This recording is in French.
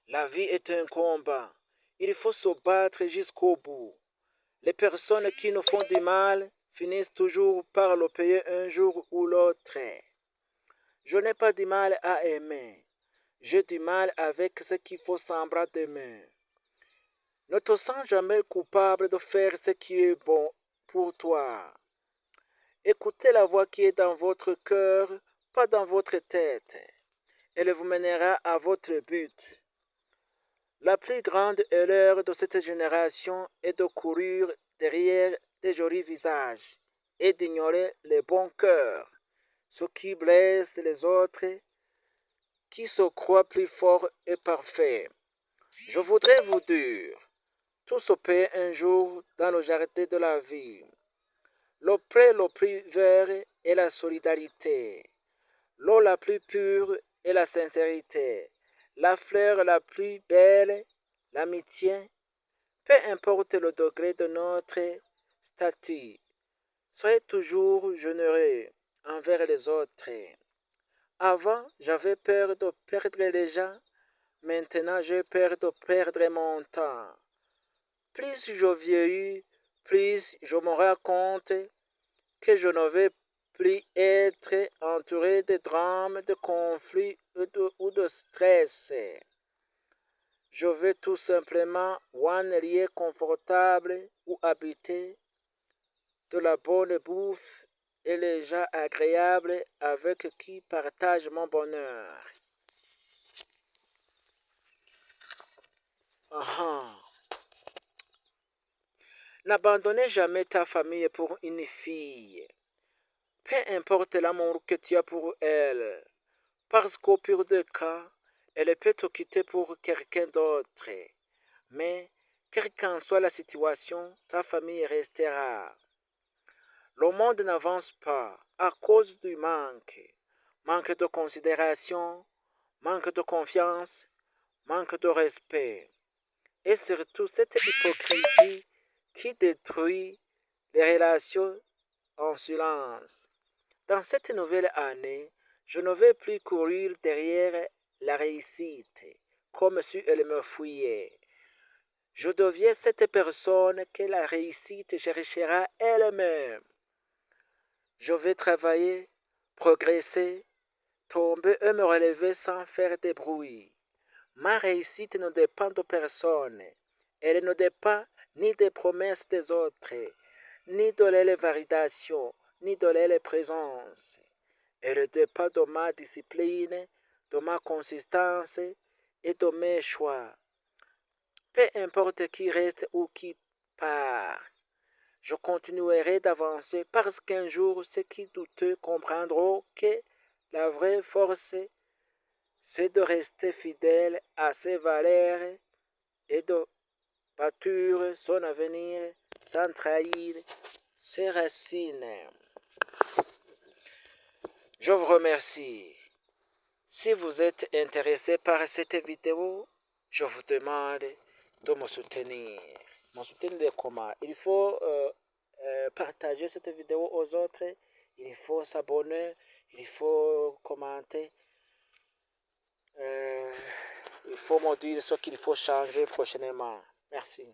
La vie est un combat. Il faut se battre jusqu'au bout. Les personnes qui nous font du mal finissent toujours par le payer un jour ou l'autre. Je n'ai pas du mal à aimer. J'ai du mal avec ce qu'il faut semblant d'aimer. Ne te sens jamais coupable de faire ce qui est bon pour toi. Écoutez la voix qui est dans votre cœur, pas dans votre tête. Elle vous mènera à votre but. La plus grande erreur de cette génération est de courir derrière des jolis visages et d'ignorer les bons cœurs, ceux qui blessent les autres, qui se croient plus forts et parfaits. Je voudrais vous dire, tout se paie un jour dans le jardin de la vie. Le pré le plus vert est la solidarité. L'eau la plus pure est la sincérité. La fleur la plus belle, l'amitié. Peu importe le degré de notre statut, soyez toujours généreux envers les autres. Avant, j'avais peur de perdre les gens. Maintenant, j'ai peur de perdre mon temps. Plus je vieillis, plus je me rends compte que je ne vais plus être entouré de drames, de conflits ou de stress. Je veux tout simplement un lieu confortable où habiter, de la bonne bouffe et les gens agréables avec qui partage mon bonheur. Ah. N'abandonnez jamais ta famille pour une fille. Peu importe l'amour que tu as pour elle, parce qu'au pire des cas, elle peut te quitter pour quelqu'un d'autre. Mais, quelle qu'en soit la situation, ta famille restera. Le monde n'avance pas à cause du manque. Manque de considération, manque de confiance, manque de respect. Et surtout cette hypocrisie qui détruit les relations en silence. Dans cette nouvelle année, je ne vais plus courir derrière la réussite, comme si elle me fuyait. Je deviens cette personne que la réussite cherchera elle-même. Je vais travailler, progresser, tomber et me relever sans faire de bruit. Ma réussite ne dépend de personne. Elle ne dépend ni des promesses des autres, ni de leur validation, ni de leur présence. Elle dépend de ma discipline, de ma consistance et de mes choix. Peu importe qui reste ou qui part, je continuerai d'avancer parce qu'un jour ceux qui doutent comprendront que la vraie force, c'est de rester fidèle à ses valeurs et de bâtir son avenir sans trahir ses racines. Je vous remercie. Si vous êtes intéressé par cette vidéo, je vous demande de me soutenir. Me soutenir comment? Il faut partager cette vidéo aux autres, il faut s'abonner, il faut commenter, il faut me dire ce qu'il faut changer prochainement. Merci.